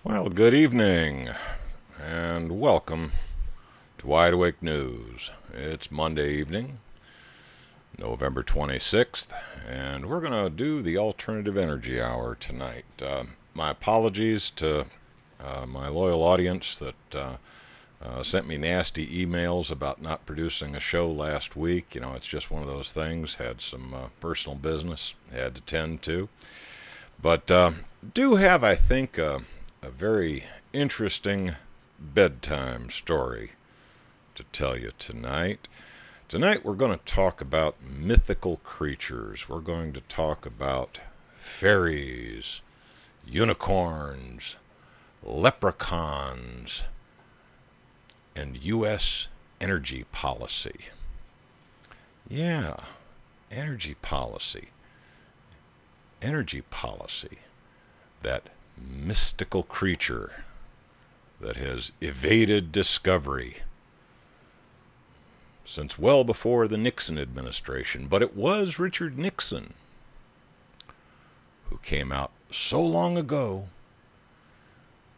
Well, good evening, and welcome to Wide Awake News. It's Monday evening, November 26th, and we're going to do the Alternative Energy Hour tonight. My apologies to my loyal audience that sent me nasty emails about not producing a show last week. You know, it's just one of those things. Had some personal business had to tend to. But do have, I think, a very interesting bedtime story to tell you tonight. Tonight we're going to talk about mythical creatures. We're going to talk about fairies, unicorns, leprechauns, and U.S. energy policy. Yeah, energy policy. Energy policy. That mystical creature that has evaded discovery since well before the Nixon administration. But it was Richard Nixon who came out so long ago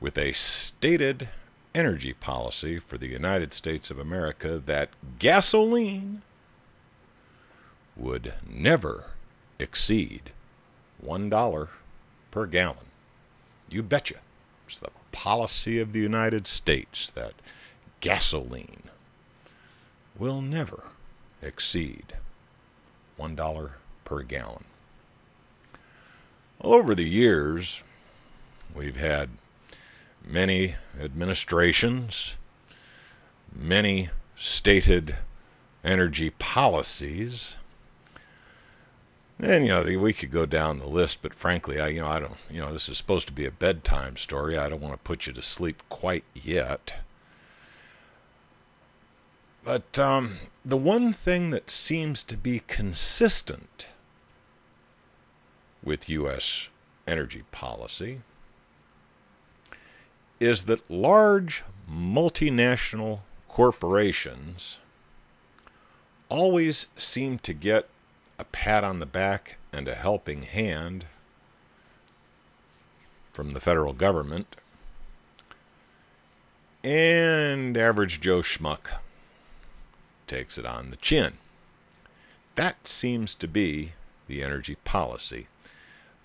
with a stated energy policy for the United States of America that gasoline would never exceed $1 per gallon. You betcha. It's the policy of the United States that gasoline will never exceed $1 per gallon. Well, over the years, we've had many administrations, many stated energy policies. And, we could go down the list, but frankly, I don't, this is supposed to be a bedtime story. I don't want to put you to sleep quite yet. But the one thing that seems to be consistent with U.S. energy policy is that large multinational corporations always seem to get a pat on the back and a helping hand from the federal government, and average Joe Schmuck takes it on the chin. That seems to be the energy policy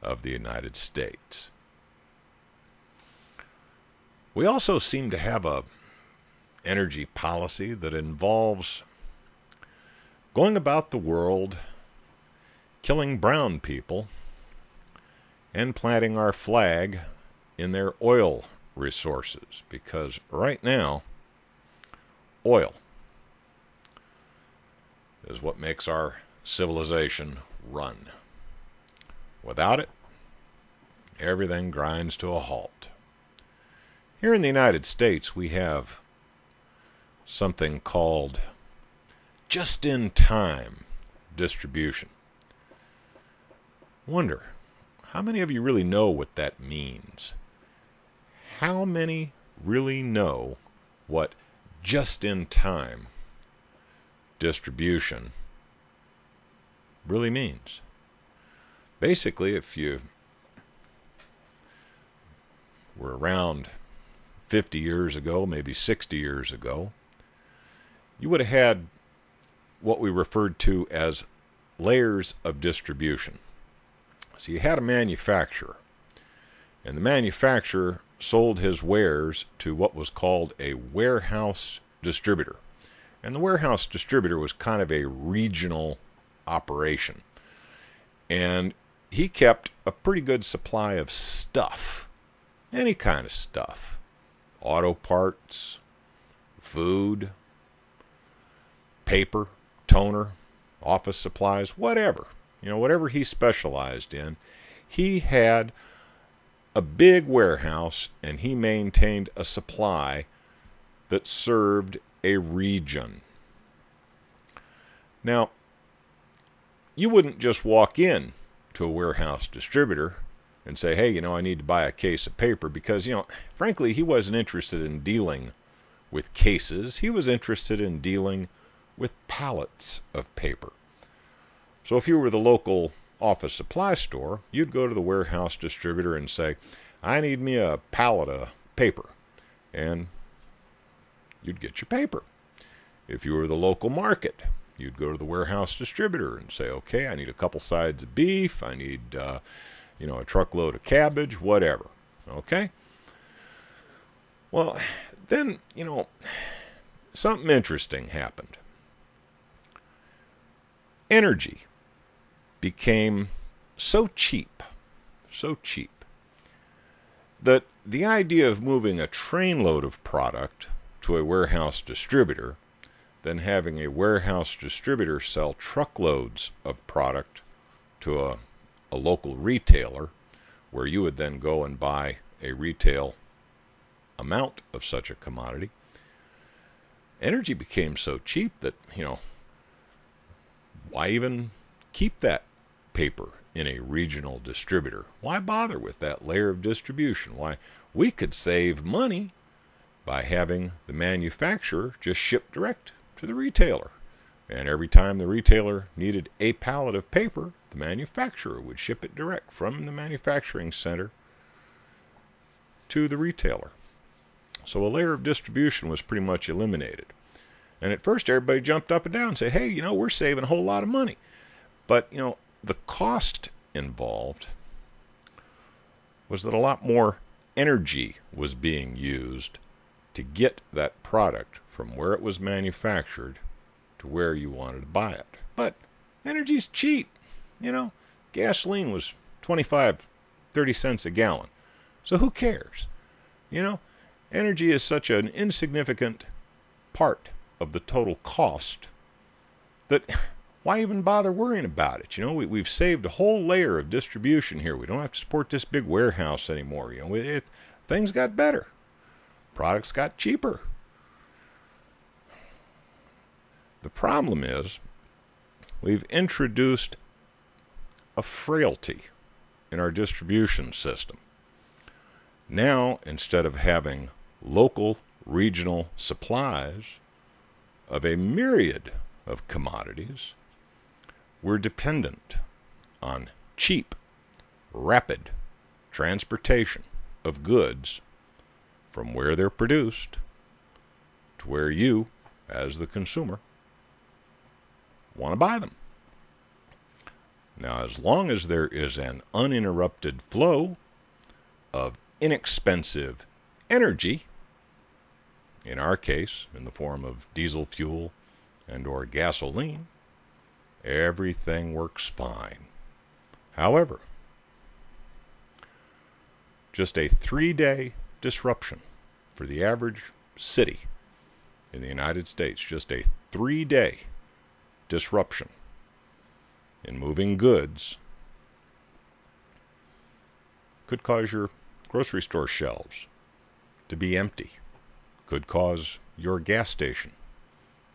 of the United States. We also seem to have a energy policy that involves going about the world killing brown people and planting our flag in their oil resources, because right now oil is what makes our civilization run. Without it, everything grinds to a halt. Here in the United States, we have something called just-in-time distribution. Wonder, how many of you really know what that means? How many really know what just-in-time distribution really means? Basically, if you were around 50 years ago, maybe 60 years ago, you would have had what we referred to as layers of distribution. So you had a manufacturer, and the manufacturer sold his wares to what was called a warehouse distributor. And the warehouse distributor was kind of a regional operation. And he kept a pretty good supply of stuff, any kind of stuff. Auto parts, food, paper, toner, office supplies, whatever. Whatever he specialized in, he had a big warehouse, and he maintained a supply that served a region. Now, you wouldn't just walk in to a warehouse distributor and say, hey, I need to buy a case of paper, because, frankly, he wasn't interested in dealing with cases. He was interested in dealing with pallets of paper. So if you were the local office supply store, you'd go to the warehouse distributor and say, I need me a pallet of paper, and you'd get your paper. If you were the local market, you'd go to the warehouse distributor and say, okay, I need a couple sides of beef, I need a truckload of cabbage, whatever. Okay? Well, then, something interesting happened. Energy became so cheap, that the idea of moving a trainload of product to a warehouse distributor, then having a warehouse distributor sell truckloads of product to a local retailer, where you would then go and buy a retail amount of such a commodity. Energy became so cheap that, why even keep that paper in a regional distributor? Why bother with that layer of distribution? Why, we could save money by having the manufacturer just ship direct to the retailer. And every time the retailer needed a pallet of paper, the manufacturer would ship it direct from the manufacturing center to the retailer. So a layer of distribution was pretty much eliminated. And at first everybody jumped up and down and said, hey, we're saving a whole lot of money. But, the cost involved was that a lot more energy was being used to get that product from where it was manufactured to where you wanted to buy it. But energy's cheap. Gasoline was 25, 30 cents a gallon. So who cares? Energy is such an insignificant part of the total cost that why even bother worrying about it? We've saved a whole layer of distribution here. We don't have to support this big warehouse anymore. Things got better. Products got cheaper. The problem is we've introduced a frailty in our distribution system. Now, instead of having local, regional supplies of a myriad of commodities, we're dependent on cheap, rapid transportation of goods from where they're produced to where you, as the consumer, want to buy them. Now, as long as there is an uninterrupted flow of inexpensive energy, in our case, in the form of diesel fuel and or gasoline, everything works fine. However, just a 3-day disruption for the average city in the United States, just a 3-day disruption in moving goods could cause your grocery store shelves to be empty, could cause your gas station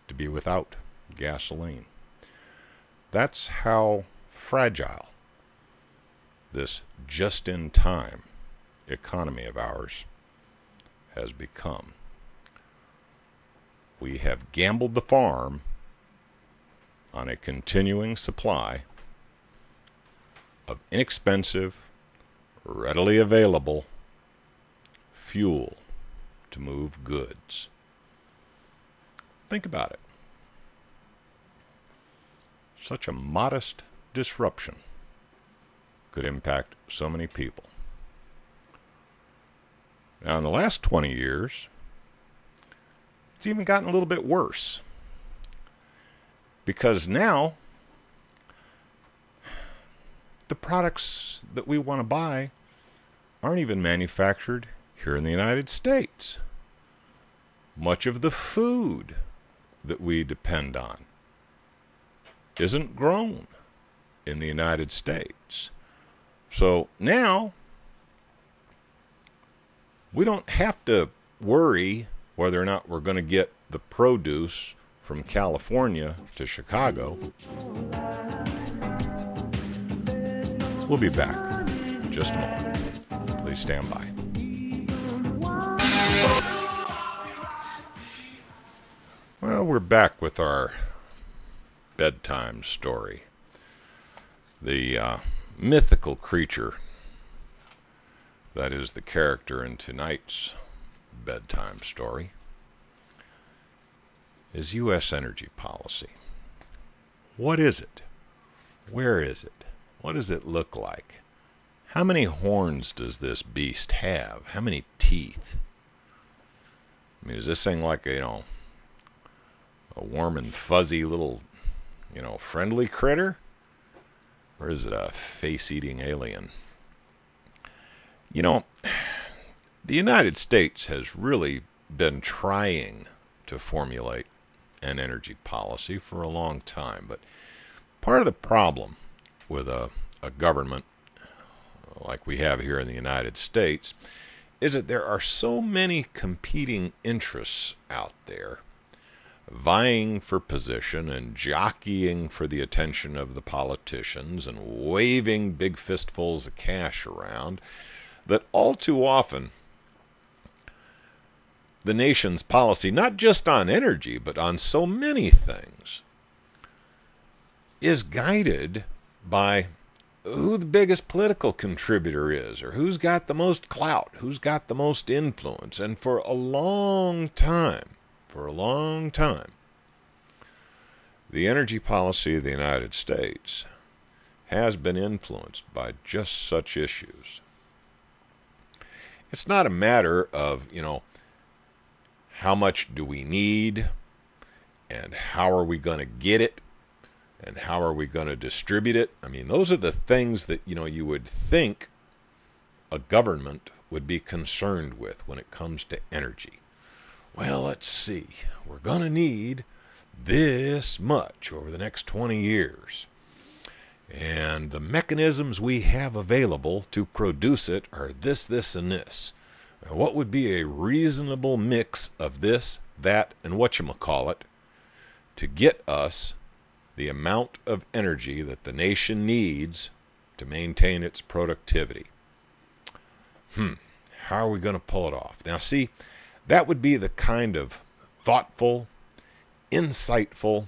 to be without gasoline. That's how fragile this just-in-time economy of ours has become. We have gambled the farm on a continuing supply of inexpensive, readily available fuel to move goods. Think about it. Such a modest disruption could impact so many people. Now, in the last 20 years, it's even gotten a little bit worse. Because now, the products that we want to buy aren't even manufactured here in the United States. Much of the food that we depend on isn't grown in the United States. So now, we don't have to worry whether or not we're going to get the produce from California to Chicago. We'll be back in just a moment. Please stand by. Well, we're back with our bedtime story. The mythical creature that is the character in tonight's bedtime story is U.S. energy policy. What is it? Where is it? What does it look like? How many horns does this beast have? How many teeth? I mean, is this thing like a warm and fuzzy little, friendly critter? Or is it a face-eating alien? The United States has really been trying to formulate an energy policy for a long time, but part of the problem with a government like we have here in the United States is that there are so many competing interests out there vying for position and jockeying for the attention of the politicians and waving big fistfuls of cash around that all too often the nation's policy, not just on energy, but on so many things, is guided by who the biggest political contributor is, or who's got the most clout, who's got the most influence. And for a long time, the energy policy of the United States has been influenced by just such issues. It's not a matter of, how much do we need, and how are we going to get it, and how are we going to distribute it? I mean, those are the things that, you would think a government would be concerned with when it comes to energy. Well, let's see. We're going to need this much over the next 20 years. And the mechanisms we have available to produce it are this, this, and this. Now, what would be a reasonable mix of this, that, and whatchamacallit to get us the amount of energy that the nation needs to maintain its productivity? How are we going to pull it off? Now, see, that would be the kind of thoughtful, insightful,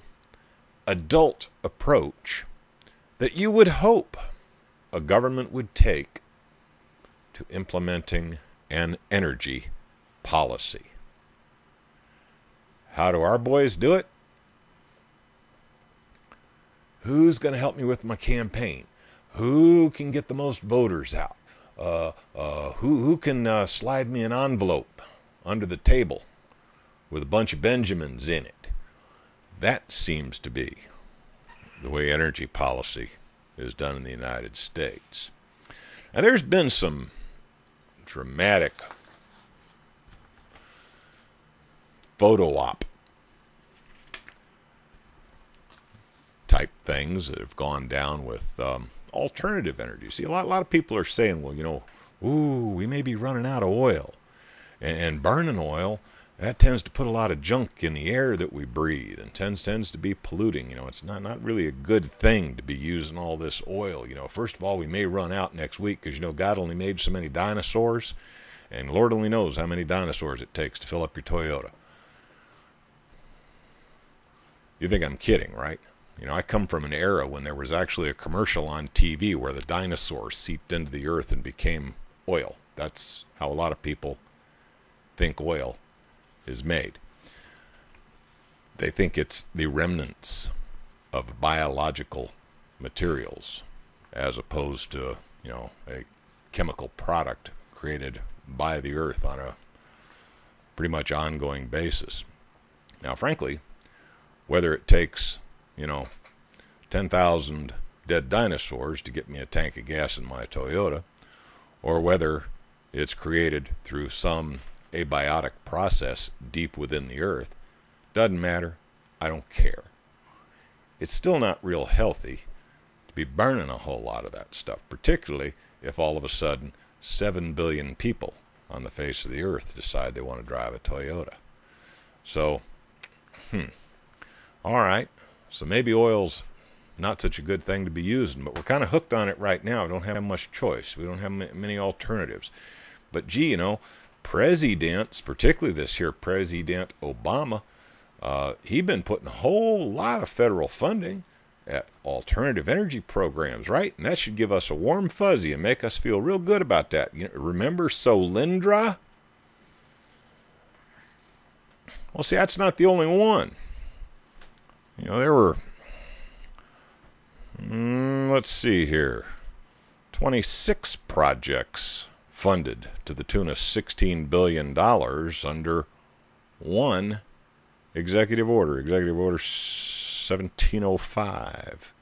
adult approach that you would hope a government would take to implementing an energy policy. How do our boys do it? Who's going to help me with my campaign? Who can get the most voters out? Who can slide me an envelope under the table with a bunch of Benjamins in it? That seems to be the way energy policy is done in the United States. Now, there's been some dramatic photo op type things that have gone down with alternative energy. See, a lot of people are saying, well, we may be running out of oil. And burning oil, that tends to put a lot of junk in the air that we breathe and tends to be polluting. It's not really a good thing to be using all this oil. First of all, we may run out next week because, God only made so many dinosaurs, and Lord only knows how many dinosaurs it takes to fill up your Toyota. You think I'm kidding, right? I come from an era when there was actually a commercial on TV where the dinosaurs seeped into the earth and became oil. That's how a lot of people think oil is made. They think it's the remnants of biological materials as opposed to, a chemical product created by the earth on a pretty much ongoing basis. Now, frankly, whether it takes 10,000 dead dinosaurs to get me a tank of gas in my Toyota, or whether it's created through some abiotic process deep within the earth, doesn't matter. I don't care. It's still not real healthy to be burning a whole lot of that stuff, particularly if all of a sudden 7 billion people on the face of the earth decide they want to drive a Toyota. So, all right. So maybe oil's not such a good thing to be using, but we're kind of hooked on it right now. We don't have much choice. We don't have many alternatives. But gee, presidents, particularly this here President Obama, he's been putting a whole lot of federal funding at alternative energy programs, right? And that should give us a warm fuzzy and make us feel real good about that. Remember Solyndra? Well, see, that's not the only one. You know, there were, let's see here, 26 projects funded to the tune of $16 billion under one executive order, Executive Order 1705.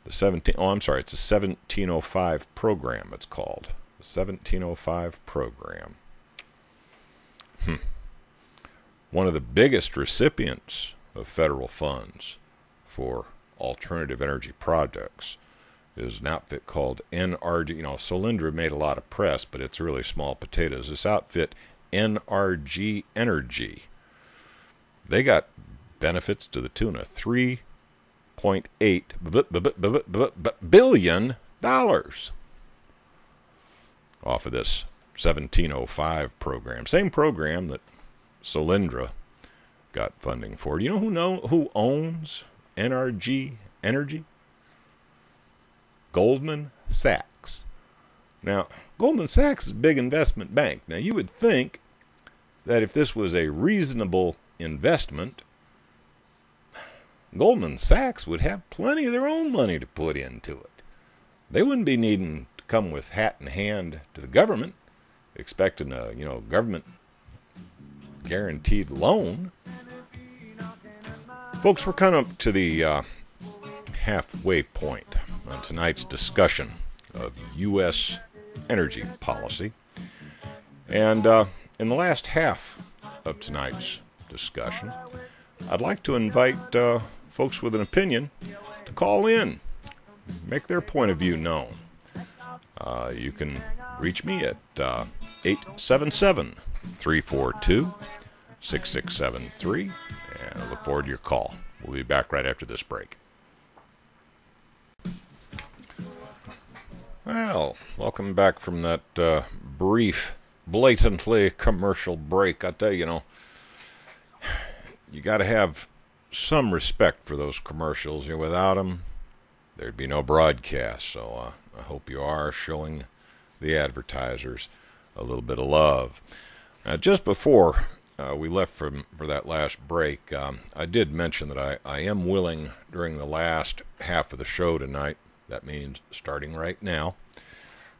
It's a 1705 program, it's called. The 1705 program. One of the biggest recipients of federal funds for alternative energy projects is an outfit called NRG. You know, Solyndra made a lot of press, but it's really small potatoes. This outfit, NRG Energy, they got benefits to the tune of $3.8 billion off of this 1705 program. Same program that Solyndra got funding for. Do you know who owns NRG Energy? Goldman Sachs. Now, Goldman Sachs is a big investment bank. Now, you would think that if this was a reasonable investment, Goldman Sachs would have plenty of their own money to put into it. They wouldn't be needing to come with hat in hand to the government, expecting a, government guaranteed loan. Folks, we're kind of to the halfway point on tonight's discussion of U.S. energy policy. And in the last half of tonight's discussion, I'd like to invite folks with an opinion to call in, make their point of view known. You can reach me at 877-342-6673, and I look forward to your call. We'll be back right after this break. Well, welcome back from that brief, blatantly commercial break. I tell you, you got to have some respect for those commercials. Without them, there'd be no broadcast. So I hope you are showing the advertisers a little bit of love. Just before we left for that last break, I did mention that I am willing during the last half of the show tonight, that means starting right now,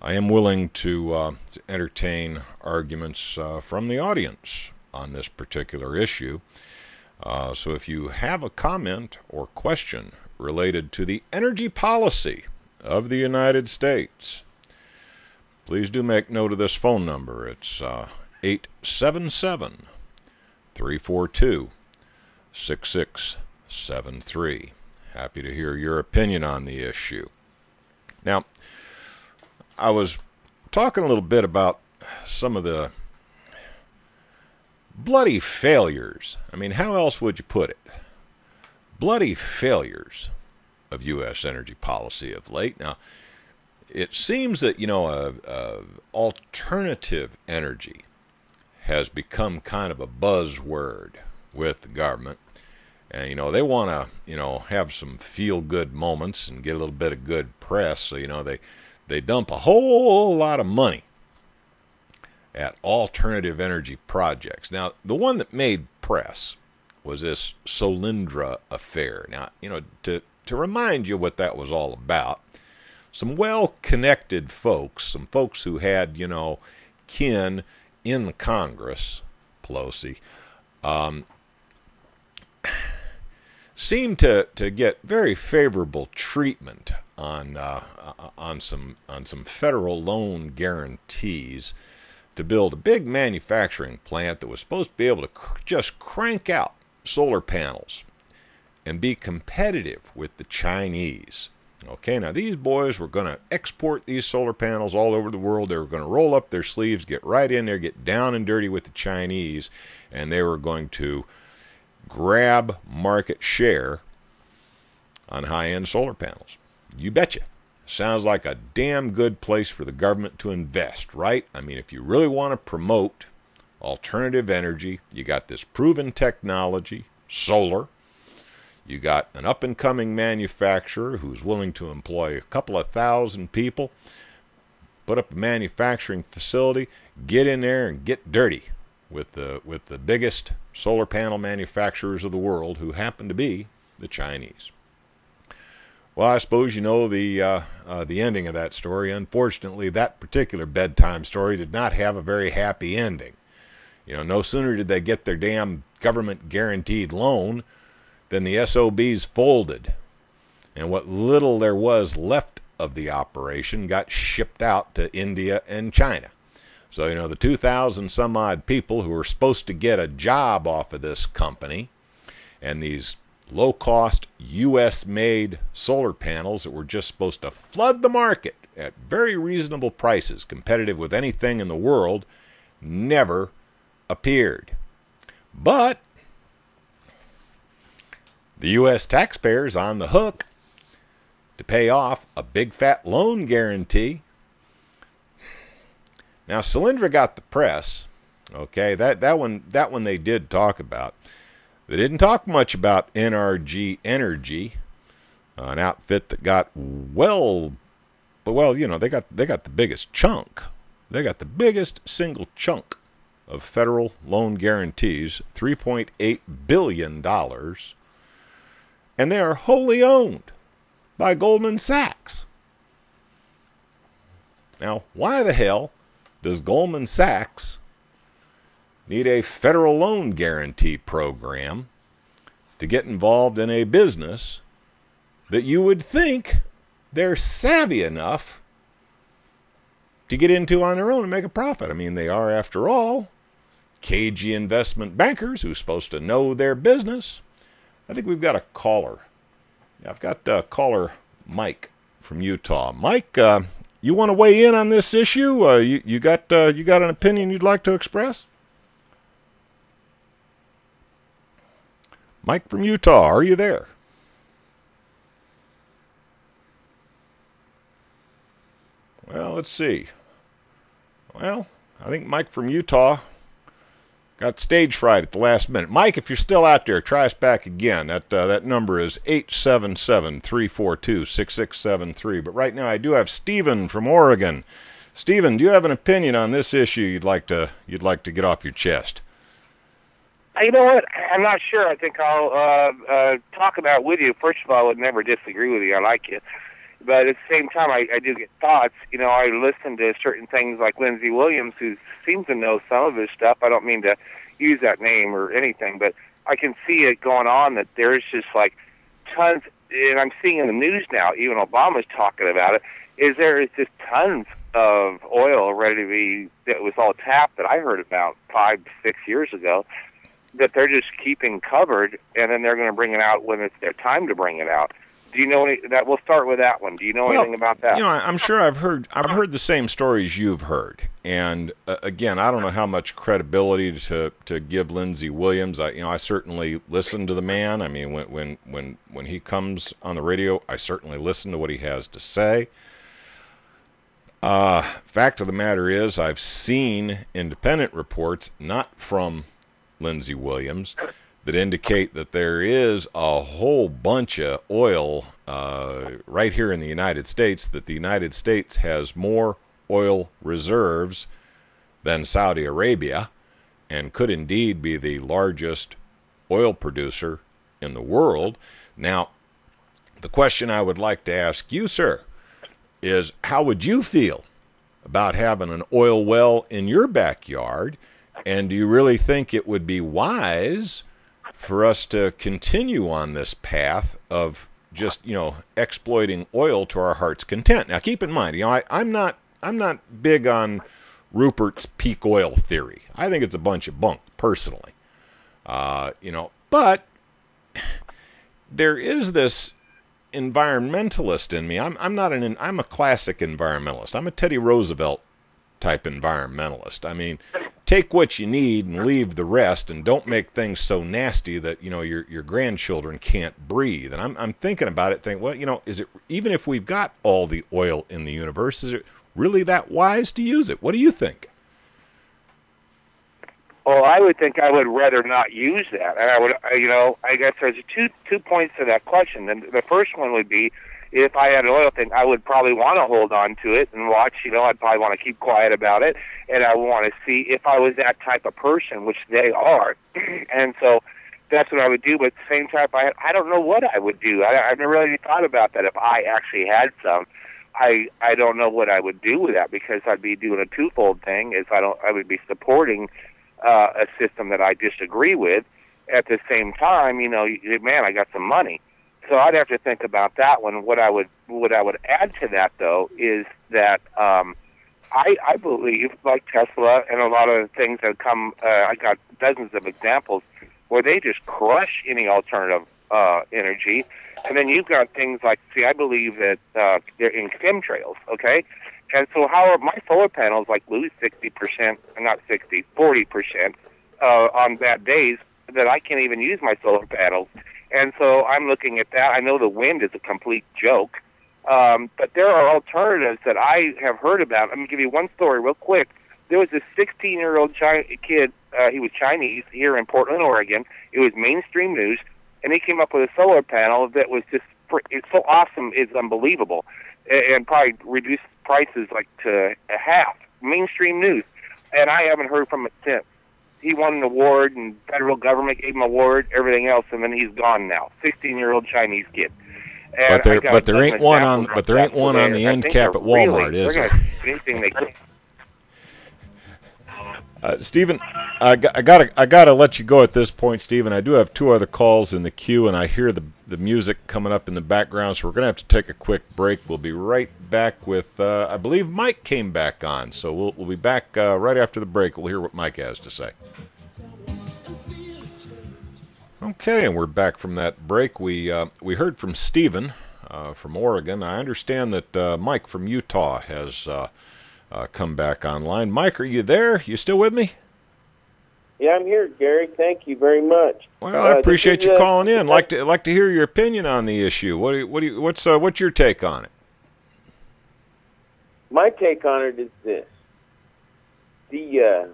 I am willing to entertain arguments from the audience on this particular issue. So if you have a comment or question related to the energy policy of the United States, please do make note of this phone number. It's 877-342-6673. Happy to hear your opinion on the issue. Now, I was talking a little bit about some of the bloody failures. I mean, how else would you put it? Bloody failures of U.S. energy policy of late. Now, it seems that, alternative energy has become kind of a buzzword with the government. And, they want to, have some feel-good moments and get a little bit of good press. So, they dump a whole lot of money at alternative energy projects. Now, the one that made press was this Solyndra affair. Now, to remind you what that was all about, some well-connected folks, some folks who had, kin in the Congress, Pelosi, seemed to get very favorable treatment on some federal loan guarantees to build a big manufacturing plant that was supposed to be able to just crank out solar panels and be competitive with the Chinese. Okay, now these boys were going to export these solar panels all over the world. They were going to roll up their sleeves, get right in there, get down and dirty with the Chinese, and they were going to grab market share on high-end solar panels. You betcha. Sounds like a damn good place for the government to invest, right? I mean, if you really want to promote alternative energy, you got this proven technology, solar. You got an up-and-coming manufacturer who's willing to employ a couple of thousand people, put up a manufacturing facility, get in there and get dirty with the biggest solar panel manufacturers of the world, who happen to be the Chinese. Well, I suppose you know the ending of that story. Unfortunately, that particular bedtime story did not have a very happy ending. You know, no sooner did they get their damn government-guaranteed loan than the SOBs folded, and what little there was left of the operation got shipped out to India and China. So, you know, the 2,000 some odd people who were supposed to get a job off of this company, and these low-cost U.S.-made solar panels that were just supposed to flood the market at very reasonable prices, competitive with anything in the world, never appeared. But the U.S. taxpayer's on the hook to pay off a big fat loan guarantee. Now, Solyndra got the press. Okay, that one they did talk about. They didn't talk much about NRG Energy, an outfit that got well, you know, they got the biggest chunk. They got the biggest single chunk of federal loan guarantees, $3.8 billion, and they are wholly owned by Goldman Sachs. Now, why the hell does Goldman Sachs need a federal loan guarantee program to get involved in a business that you would think they're savvy enough to get into on their own and make a profit? I mean, they are, after all, cagey investment bankers who's supposed to know their business. I think we've got a caller. Yeah, I've got caller Mike from Utah. Mike, you want to weigh in on this issue? You got an opinion you'd like to express? Mike from Utah, are you there? Well, let's see. Well, I think Mike from Utah got stage fright at the last minute. Mike, if you're still out there, try us back again. That number is 877-342-6673. But right now I do have Stephen from Oregon. Stephen, do you have an opinion on this issue you'd like to get off your chest? You know what? I'm not sure. I think I'll talk about it with you. First of all, I would never disagree with you. I like you. But at the same time, I do get thoughts. You know, I listen to certain things like Lindsey Williams, who seems to know some of his stuff. I don't mean to use that name or anything, but I can see it going on that there's just like tons, and I'm seeing in the news now, even Obama's talking about it, there is just tons of oil ready to be, that was all tapped that I heard about 5 to 6 years ago, that they're just keeping covered, and then they're going to bring it out when it's their time to bring it out. Do you know that? We'll start with that one. Do you know anything about that? You know, I'm sure I've heard the same stories you've heard. And again, I don't know how much credibility to give Lindsey Williams. I certainly listen to the man. I mean, when he comes on the radio, I certainly listen to what he has to say. Fact of the matter is, I've seen independent reports, not from Lindsey Williams, that indicate that there is a whole bunch of oil right here in the United States, that the United States has more oil reserves than Saudi Arabia, and could indeed be the largest oil producer in the world. Now, the question I would like to ask you, sir, is how would you feel about having an oil well in your backyard, and do you really think it would be wise for us to continue on this path of just, exploiting oil to our heart's content? Now, keep in mind, I'm not big on Rupert's peak oil theory. I think it's a bunch of bunk, personally. But there is this environmentalist in me. I'm a classic environmentalist. I'm a Teddy Roosevelt type environmentalist. I mean, take what you need and leave the rest, and don't make things so nasty that your grandchildren can't breathe. And I'm thinking about it, well, is it, even if we've got all the oil in the universe, is it really that wise to use it? What do you think? Well, I would think I would rather not use that. And I guess there's two points to that question. And the first one would be, if I had an oil thing, I would probably want to hold on to it and watch. I'd probably want to keep quiet about it, and I would want to see if I was that type of person, which they are. And so that's what I would do. But at the same time, I don't know what I would do. I've never really thought about that. If I actually had some, I don't know what I would do with that, because I'd be doing a twofold thing. I would be supporting a system that I disagree with. At the same time, man, I got some money. So I'd have to think about that one. What I would add to that, though, is that I believe, like Tesla and a lot of the things that come, I got dozens of examples where they just crush any alternative energy. And then you've got things like, I believe that they're in chemtrails, okay? And so how are my solar panels lose 60%, not 60, 40% on bad days that I can't even use my solar panels? And so I'm looking at that. I know the wind is a complete joke, but there are alternatives that I have heard about. I'm going to give you one story real quick. There was this 16-year-old kid, he was Chinese, here in Portland, Oregon. It was mainstream news, and he came up with a solar panel that was just, it's so awesome, it's unbelievable, and probably reduced prices to a half. Mainstream news. And I haven't heard from it since. He won an award, and federal government gave him an award, everything else, and then he's gone now. 16-year-old Chinese kid. And but there ain't one on the end cap at Walmart, is there? Anything they can. Stephen, I gotta let you go at this point, Stephen. I do have two other calls in the queue, and I hear the music coming up in the background, so we're gonna have to take a quick break. We'll be right back with I believe Mike came back on, so we'll be back right after the break. We'll hear what Mike has to say. Okay, and we're back from that break. We heard from Stephen from Oregon. I understand that Mike from Utah has come back online. Mike, are you there? You still with me? Yeah, I'm here, Gary. Thank you very much. Well, I appreciate you calling in. Like to hear your opinion on the issue. What's your take on it? My take on it is this: the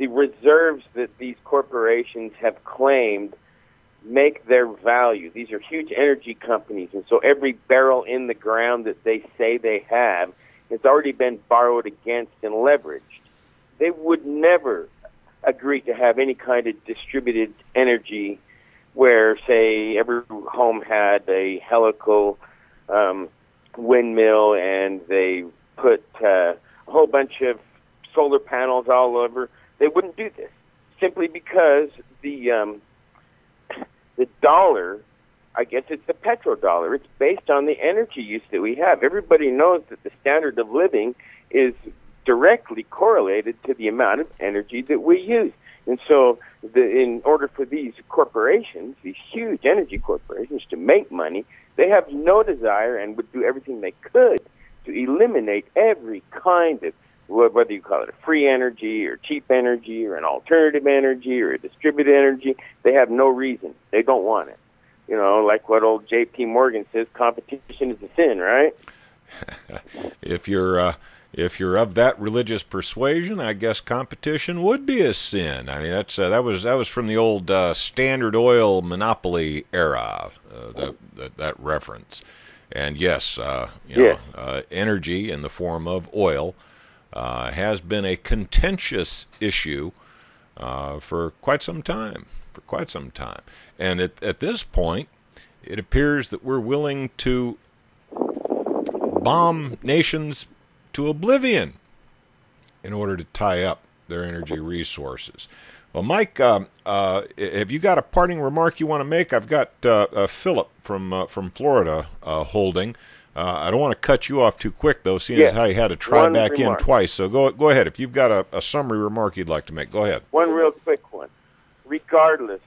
reserves that these corporations have claimed make their value. These are huge energy companies, and so every barrel in the ground that they say they have has already been borrowed against and leveraged. They would never agree to have any kind of distributed energy where, say, every home had a helical windmill and they put a whole bunch of solar panels all over. They wouldn't do this simply because the dollar, I guess it's the petrodollar. It's based on the energy use that we have. Everybody knows that the standard of living is directly correlated to the amount of energy that we use. And so in order for these corporations, these huge energy corporations, to make money, they have no desire and would do everything they could to eliminate every kind of, whether you call it a free energy or cheap energy or an alternative energy or a distributed energy. They have no reason. They don't want it. Like what old J.P. Morgan says, competition is a sin, right? If you're of that religious persuasion, I guess competition would be a sin. I mean, that was from the old Standard Oil monopoly era. That reference, and yes, energy in the form of oil has been a contentious issue for quite some time. And at this point, it appears that we're willing to bomb nations to oblivion in order to tie up their energy resources. Well, Mike, have you got a parting remark you want to make? I've got Philip from Florida holding. I don't want to cut you off too quick, though, seeing as how you had to try back in twice. So go ahead. If you've got a summary remark you'd like to make, go ahead. One real quick one. Regardless,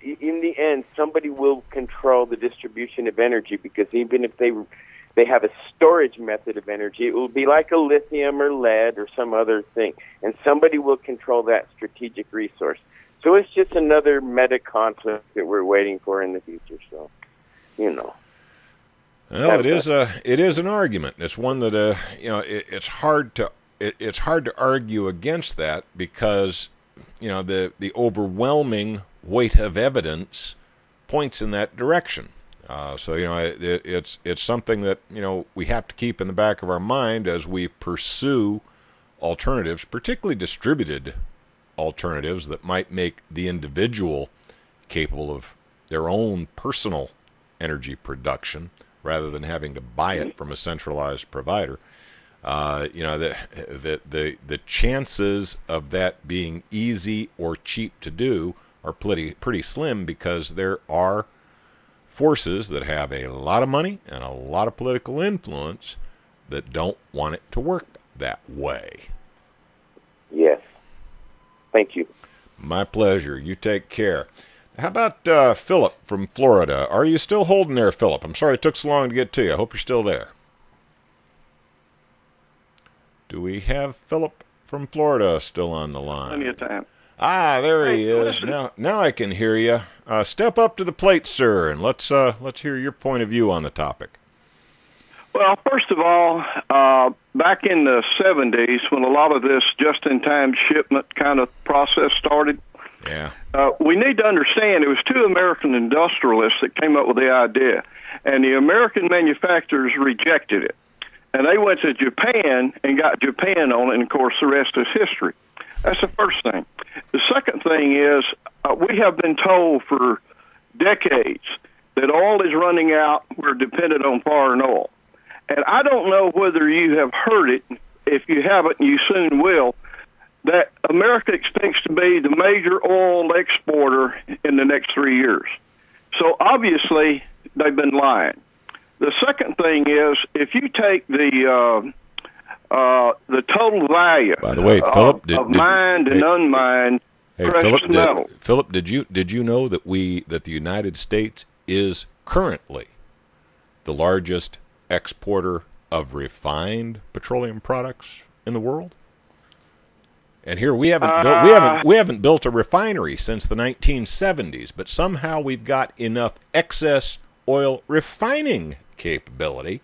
in the end, somebody will control the distribution of energy, because even if they have a storage method of energy, it will be like a lithium or lead or some other thing, and somebody will control that strategic resource. So it's just another meta conflict that we're waiting for in the future. So, Well, it is an argument. It's one that it's hard to argue against that, because the overwhelming weight of evidence points in that direction. So it's something that we have to keep in the back of our mind as we pursue alternatives, particularly distributed alternatives that might make the individual capable of their own personal energy production rather than having to buy it from a centralized provider. The chances of that being easy or cheap to do are pretty slim, because there are forces that have a lot of money and a lot of political influence that don't want it to work that way. Yes. Thank you. My pleasure. You take care. How about Philip from Florida? Are you still holding there, Philip? I'm sorry it took so long to get to you. I hope you're still there. Do we have Philip from Florida still on the line? Plenty of time. Ah, there he is. Now I can hear you. Step up to the plate, sir, and let's hear your point of view on the topic. Well, first of all, back in the 70s, when a lot of this just-in-time shipment kind of process started, we need to understand it was two American industrialists that came up with the idea, and the American manufacturers rejected it. And they went to Japan and got Japan on it, and, of course, the rest is history. That's the first thing. The second thing is we have been told for decades that oil is running out. We're dependent on foreign oil. And I don't know whether you have heard it. If you haven't, you soon will, that America expects to be the major oil exporter in the next 3 years. So obviously they've been lying. The second thing is, if you take the total value, by the way, Philip, of mined and unmined precious metals. Philip, did you know that the United States is currently the largest exporter of refined petroleum products in the world? And here we haven't built a refinery since the 1970s, but somehow we've got enough excess oil refining capability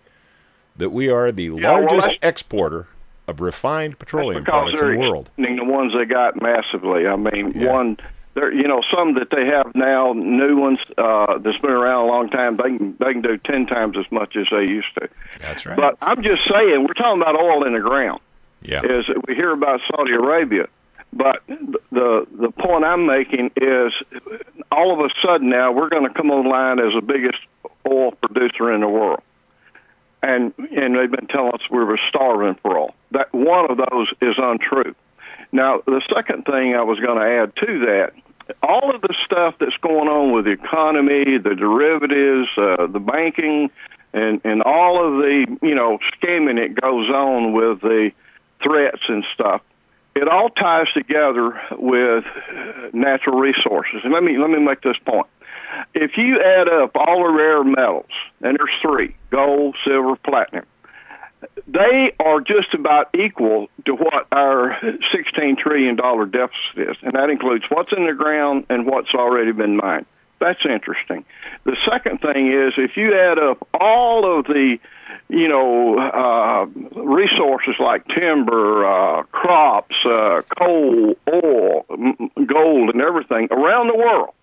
that we are the largest exporter of refined petroleum products in the world. The ones they got massively. I mean, some that they have now, new ones that's been around a long time, they can do 10 times as much as they used to. That's right. But I'm just saying, we're talking about oil in the ground. Yeah. Is that we hear about Saudi Arabia, but the point I'm making is, all of a sudden now we're going to come online as the biggest oil producer in the world. And they've been telling us we were starving for oil. That one of those is untrue. Now, the second thing I was going to add to that, all of the stuff that's going on with the economy, the derivatives, the banking, and all of the scamming that goes on with the threats and stuff, it all ties together with natural resources. And let me make this point. If you add up all the rare metals, and there's three: gold, silver, platinum, they are just about equal to what our $16 trillion deficit is, and that includes what's in the ground and what's already been mined. That's interesting. The second thing is, if you add up all of the resources like timber, crops, coal, oil, gold, and everything around the world,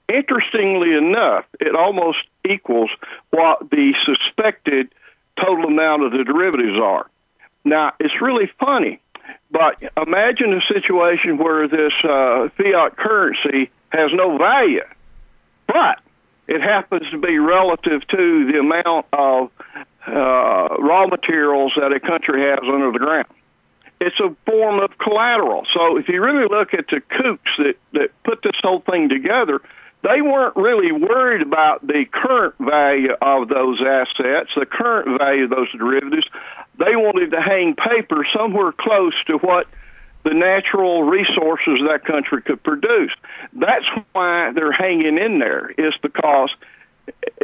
interestingly enough, it almost equals what the suspected total amount of the derivatives are. Now, it's really funny, but imagine a situation where this fiat currency has no value, but it happens to be relative to the amount of raw materials that a country has under the ground. It's a form of collateral. So if you really look at the kooks that put this whole thing together, they weren't really worried about the current value of those assets, the current value of those derivatives. They wanted to hang paper somewhere close to what the natural resources that country could produce. That's why they're hanging in there, is because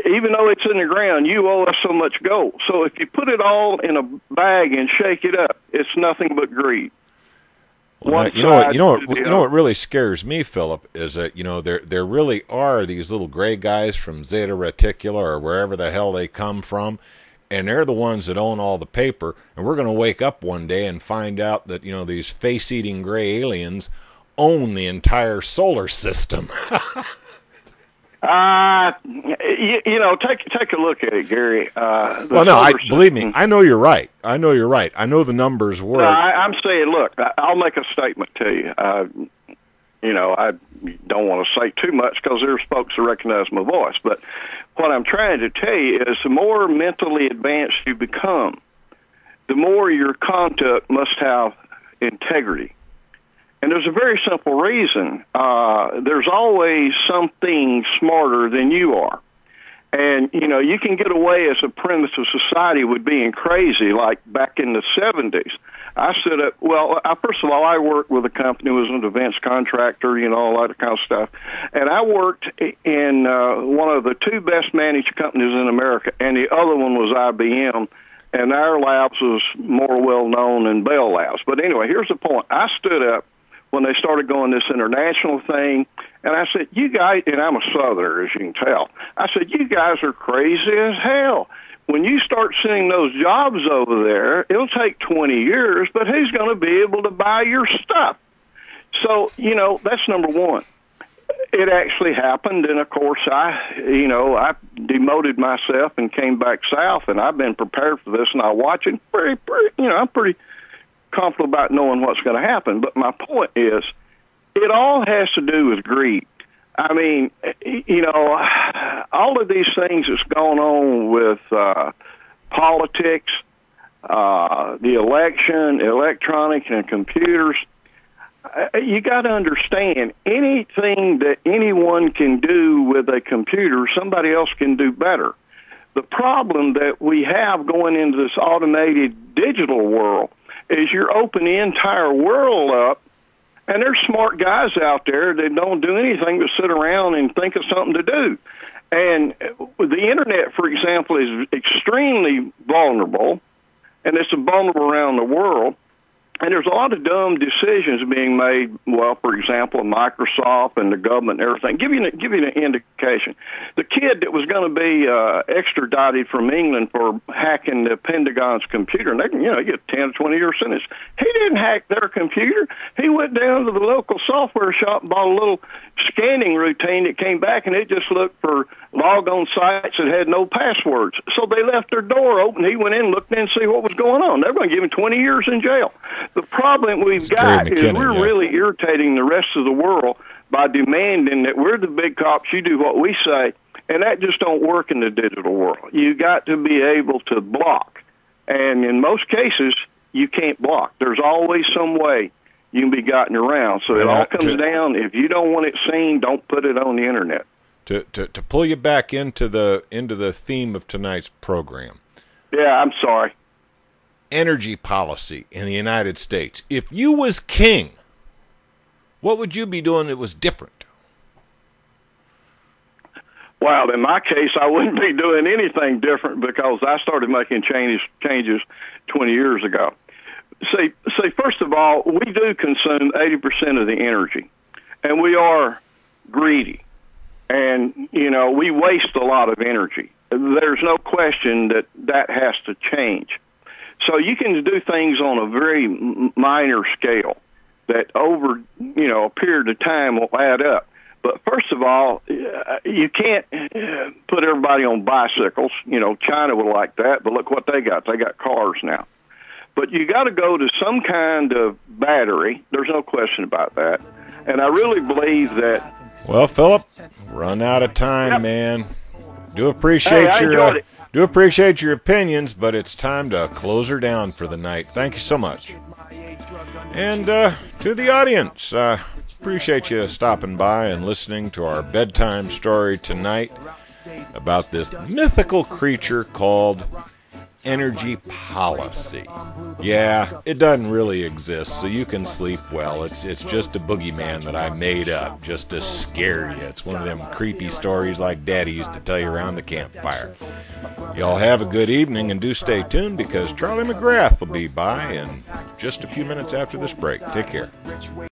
even though it's in the ground, you owe us so much gold. So if you put it all in a bag and shake it up, it's nothing but greed. Well, you know what really scares me, Philip, is that there really are these little gray guys from Zeta Reticula or wherever the hell they come from, and they're the ones that own all the paper. And we're going to wake up one day and find out that these face-eating gray aliens own the entire solar system. Take a look at it, Gary. Well, no, believe me, I know you're right. I know the numbers work. I'm saying, look, I'll make a statement to you. I don't want to say too much because there's folks who recognize my voice. But what I'm trying to tell you is the more mentally advanced you become, the more your conduct must have integrity. And there's a very simple reason. There's always something smarter than you are. And, you can get away as a primitive society with being crazy, like back in the 70s. I stood up, first of all, I worked with a company, was an defense contractor, all that kind of stuff. And I worked in one of the two best managed companies in America, and the other one was IBM. And our labs was more well-known than Bell Labs. But anyway, here's the point. I stood up when they started going this international thing, and I said, you guys, and I'm a Southerner, as you can tell, I said, you guys are crazy as hell. When you start seeing those jobs over there, it'll take 20 years, but who's going to be able to buy your stuff? So, that's number one. It actually happened, and of course, I demoted myself and came back south, and I've been prepared for this, and I watch it. I'm pretty confident about knowing what's going to happen. But my point is, it all has to do with greed. I mean, all of these things that's going on with politics, the election, electronics, and computers. You got to understand, anything that anyone can do with a computer, somebody else can do better. The problem that we have going into this automated digital world is you're opening the entire world up, and there's smart guys out there that don't do anything but sit around and think of something to do. And the Internet, for example, is extremely vulnerable, and it's vulnerable around the world. And there's a lot of dumb decisions being made. Well, for example, Microsoft and the government and everything. Give you an indication. The kid that was going to be extradited from England for hacking the Pentagon's computer, and they can, get 10 or 20 year sentence. He didn't hack their computer. He went down to the local software shop and bought a little scanning routine that came back, and it just looked for log-on sites that had no passwords. So they left their door open. He went in, looked in, to see what was going on. They're going to give him 20 years in jail. The problem we've got is we're really irritating the rest of the world by demanding that we're the big cops, you do what we say, and that just don't work in the digital world. You got to be able to block, and in most cases, you can't block. There's always some way you can be gotten around. So it all comes down, if you don't want it seen, don't put it on the Internet. To pull you back into the theme of tonight's program. Yeah, I'm sorry. Energy policy in the United States. If you was king, what would you be doing that was different? Well, in my case, I wouldn't be doing anything different because I started making changes 20 years ago. See, first of all, we do consume 80% of the energy, and we are greedy. And, we waste a lot of energy. There's no question that has to change. So you can do things on a very minor scale that over, a period of time will add up. But first of all, you can't put everybody on bicycles. China would like that, but look what they got. They got cars now. But you got to go to some kind of battery. There's no question about that. And I really believe that. Well, Philip, run out of time, man. Do appreciate your opinions, but it's time to close her down for the night. Thank you so much. And to the audience, appreciate you stopping by and listening to our bedtime story tonight about this mythical creature called energy policy. Yeah, it doesn't really exist, so you can sleep well. It's just a boogeyman that I made up just to scare you. It's one of them creepy stories like Daddy used to tell you around the campfire. Y'all have a good evening, and do stay tuned because Charlie McGrath will be by in just a few minutes after this break. Take care.